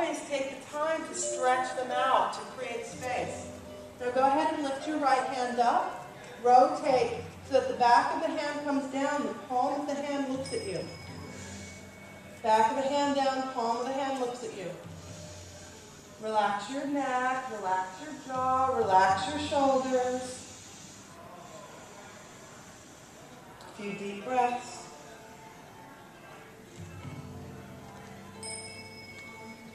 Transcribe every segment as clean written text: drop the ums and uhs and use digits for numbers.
Always take the time to stretch them out to create space. Now go ahead and lift your right hand up. Rotate so that the back of the hand comes down, the palm of the hand looks at you. Back of the hand down, palm of the hand looks at you. Relax your neck, relax your jaw, relax your shoulders. A few deep breaths.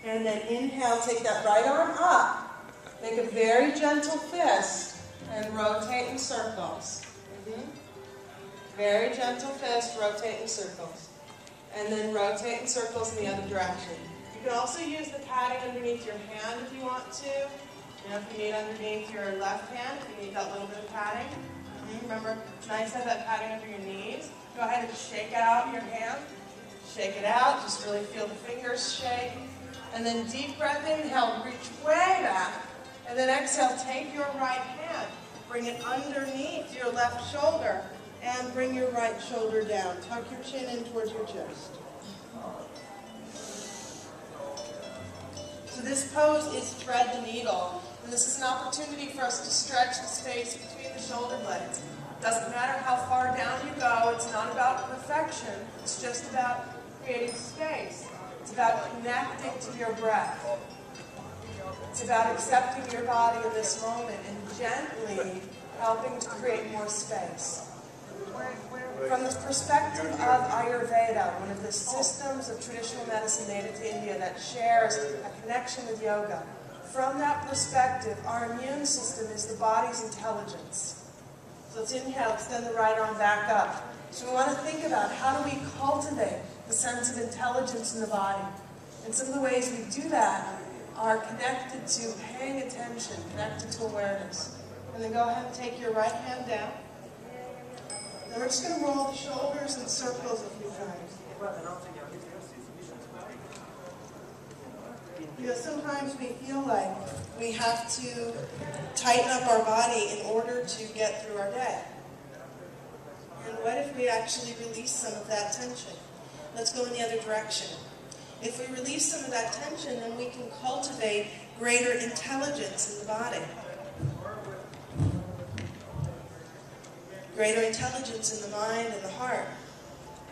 And then inhale, take that right arm up, make a very gentle fist, and rotate in circles. Very gentle fist, rotate in circles. And then rotate in circles in the other direction. You can also use the padding underneath your hand if you want to. You know, if you need underneath your left hand, if you need that little bit of padding. Remember, it's nice to have that padding under your knees. Go ahead and shake out your hand. Shake it out, just really feel the fingers shake. And then deep breath, inhale, reach way back. And then exhale, take your right hand, bring it underneath your left shoulder, and bring your right shoulder down. Tuck your chin in towards your chest. So this pose is thread the needle. And this is an opportunity for us to stretch the space between the shoulder blades. Doesn't matter how far down you go, it's not about perfection, it's just about creating space. It's about connecting to your breath. It's about accepting your body in this moment and gently helping to create more space. From the perspective of Ayurveda, one of the systems of traditional medicine native to India that shares a connection with yoga, from that perspective, our immune system is the body's intelligence. So let's inhale, extend the right arm back up. So we want to think about how do we cultivate the sense of intelligence in the body. And some of the ways we do that are connected to paying attention, connected to awareness. And then go ahead and take your right hand down. Then we're just going to roll the shoulders in circles a few times. You know, sometimes we feel like we have to tighten up our body in order to get through our day. And what if we actually release some of that tension? Let's go in the other direction. If we release some of that tension, then we can cultivate greater intelligence in the body. Greater intelligence in the mind and the heart.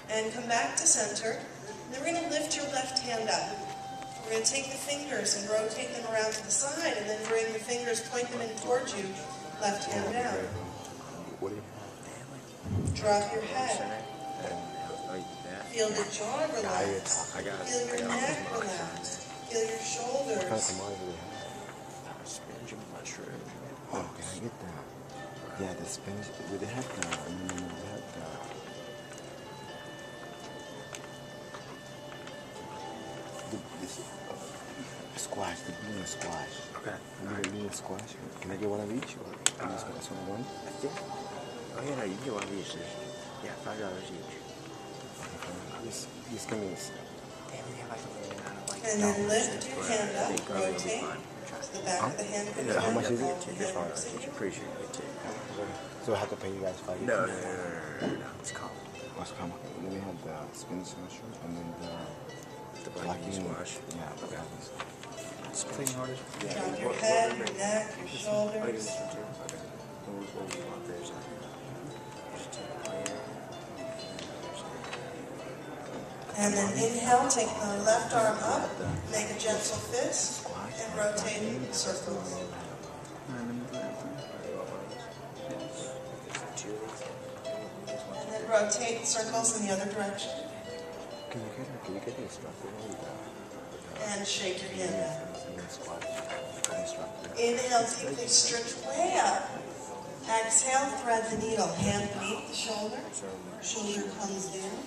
And come back to center. And then we're going to lift your left hand up. We're going to take the fingers and rotate them around to the side, and then bring the fingers, point them in towards you, left hand down. Drop your head. Feel the jaw relax. Feel your neck relax. Feel your shoulders. Oh, okay, I get that. Yeah, the spinach with the head down. Squash, the bean squash. Okay. The bean squash. Can I get one of each? Or can I just get one? Oh yeah, no, you can get one of each. Yeah, $5 each. Just give me this. And then lift your hand up, rotate to the back of the hand. How much is it? Pretty sure you get two. So I have to pay you guys $5? No, it's common. What's common? Then we have the spinach mushroom and then the black bean squash. Yeah, the black beans. Drop your head, your neck, your shoulders. And then inhale, take the left arm up, make a gentle fist, and rotate in circles. And then rotate circles in the other direction. Can you get the instructor? And shake your hand out. Inhale, deeply stretch way up. Exhale, thread the needle. Hand beneath the shoulder. Shoulder comes down.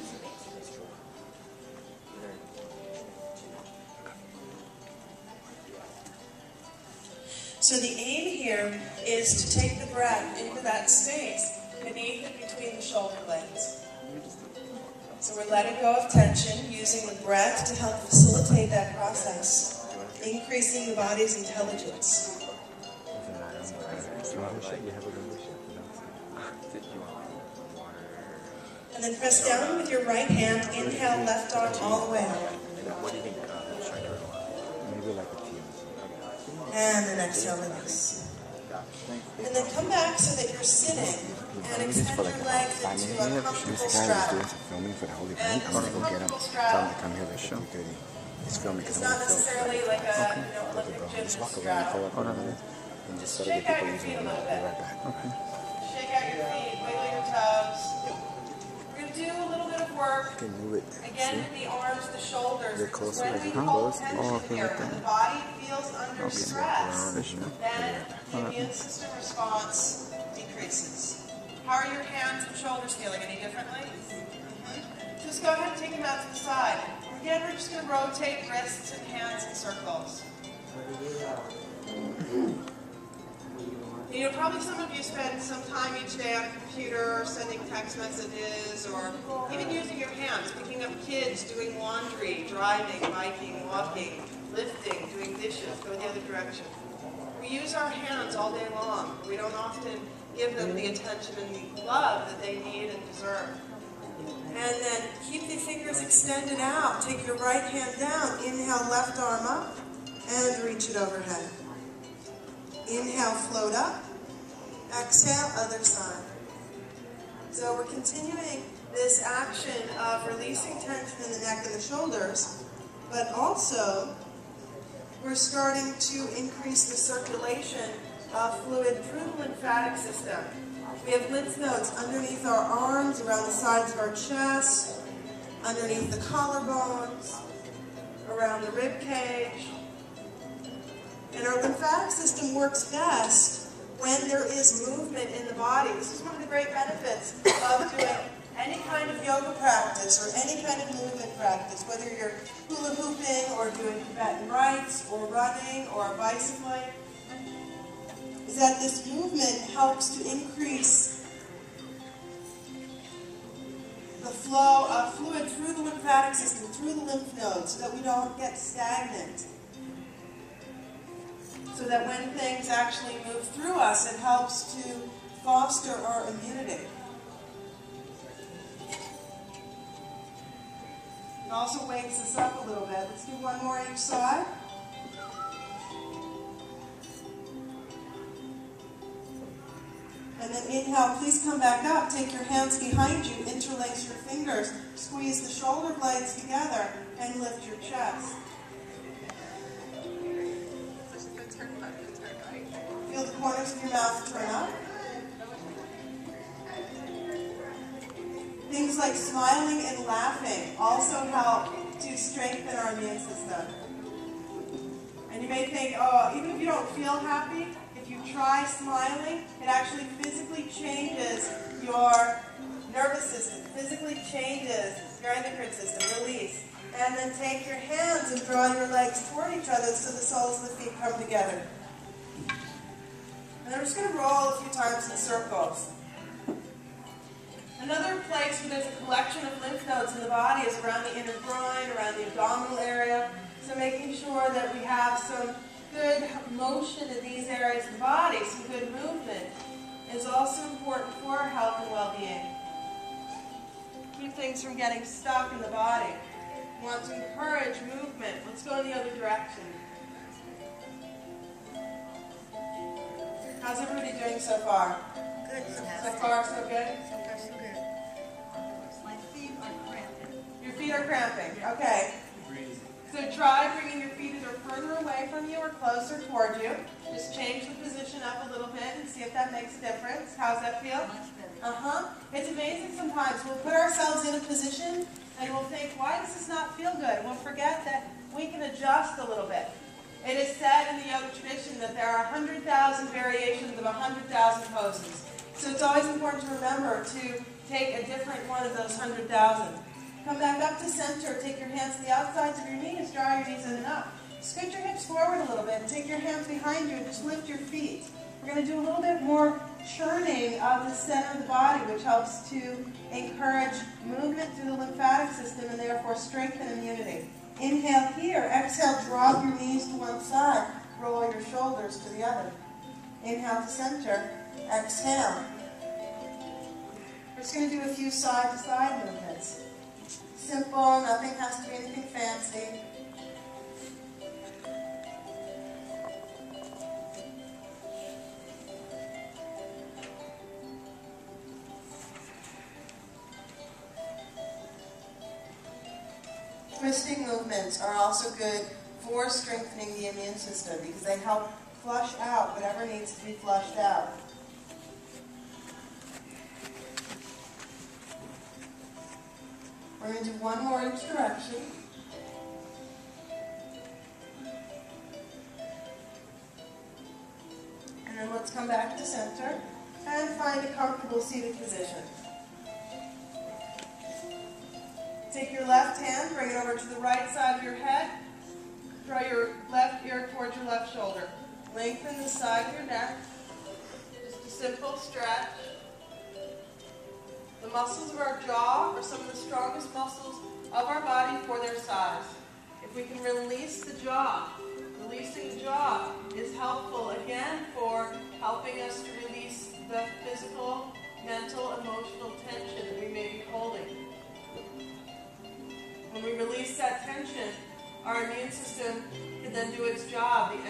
So the aim here is to take the breath into that space beneath and between the shoulder blades. So we're letting go of tension, using the breath to help facilitate that process, increasing the body's intelligence. And then press down with your right hand, inhale, left arm all the way up. What do you think? Maybe exhale, release. And then come back so that you're sitting and extend your legs into a comfortable straddle. Filming for the whole event. And I'm gonna go get him. Tell him to come here at 2:30. He's filming because it's I'm not gonna film. necessarily like a Olympic Just walk gymnast around and straddle. fill up and just sort of Shake get out people your using feet a it. little I'll be bit. right back. Okay. Shake out your feet, wiggle your toes. We're going to do a little bit of work. You can move it. Again, in the arms, the shoulders. You're closer. When we hold tension here, when the body feels under stress, then the immune system response decreases. How are your hands and shoulders feeling? Any differently? Just go ahead and take them out to the side. Again, we're just going to rotate wrists and hands in circles. You know, probably some of you spend some time each day on a computer, sending text messages, or even using your hands, picking up kids, doing laundry, driving, biking, walking, lifting, doing dishes, go the other direction. We use our hands all day long. We don't often give them the attention and the love that they need and deserve. And then keep the fingers extended out. Take your right hand down. Inhale, left arm up, and reach it overhead. Inhale, float up. Exhale, other side. So we're continuing this action of releasing tension in the neck and the shoulders, but also we're starting to increase the circulation of fluid through the lymphatic system. We have lymph nodes underneath our arms, around the sides of our chest, underneath the collarbones, around the rib cage. And our lymphatic system works best when there is movement in the body. This is one of the great benefits of doing any kind of yoga practice or any kind of movement practice, whether you're hula hooping or doing Tibetan rites or running or bicycling, is that this movement helps to increase the flow of fluid through the lymphatic system, through the lymph nodes, so that we don't get stagnant. So that when things actually move through us, it helps to foster our immunity. It also wakes us up a little bit. Let's do one more each side. And then inhale, please come back up. Take your hands behind you, interlace your fingers, squeeze the shoulder blades together, and lift your chest. Feel the corners of your mouth turn up. Things like smiling and laughing also help to strengthen our immune system. And you may think, oh, even if you don't feel happy, if you try smiling, it actually physically changes your nervous system, physically changes your endocrine system, release. And then take your hands and draw your legs toward each other so the soles of the feet come together. And I'm just going to roll a few times in circles. Another place where there's a collection of lymph nodes in the body is around the inner groin, around the abdominal area. So making sure that we have some good motion in these areas of the body, some good movement, is also important for our health and well-being. Keep things from getting stuck in the body. We want to encourage movement. Let's go in the other direction. How's everybody doing so far? Good. So far, so good? So far, so good. My feet are cramping. Your feet are cramping. Okay. So try bringing your feet either further away from you or closer toward you. Just change the position up a little bit and see if that makes a difference. How's that feel? Much better. It's amazing sometimes. We'll put ourselves in a position and we'll think, why does this not feel good? We'll forget that we can adjust a little bit. It is said in the yoga tradition that there are 100,000 variations of 100,000 poses. So it's always important to remember to take a different one of those 100,000. Come back up to center. Take your hands to the outsides of your knees. Draw your knees in and up. Scoot your hips forward a little bit. And take your hands behind you and just lift your feet. We're going to do a little bit more churning of the center of the body, which helps to encourage movement through the lymphatic system and therefore strengthen immunity. Inhale here. Exhale, drop your knees to one side. Roll your shoulders to the other. Inhale to center. Exhale. We're just going to do a few side-to-side movements. Simple, nothing has to be anything fancy. Twisting movements are also good for strengthening the immune system because they help flush out whatever needs to be flushed out. We're going to do one more each direction. And then let's come back to center and find a comfortable seated position. Take your left hand, bring it over to the right side of your head. Draw your left ear towards your left shoulder. Lengthen the side of your neck. Just a simple stretch. The muscles of our jaw are some of the strongest muscles of our body for their size. If we can release the jaw, releasing the jaw is helpful again for helping us to release the physical, mental, emotional tension that we may be holding. When we release that tension, our immune system can then do its job. The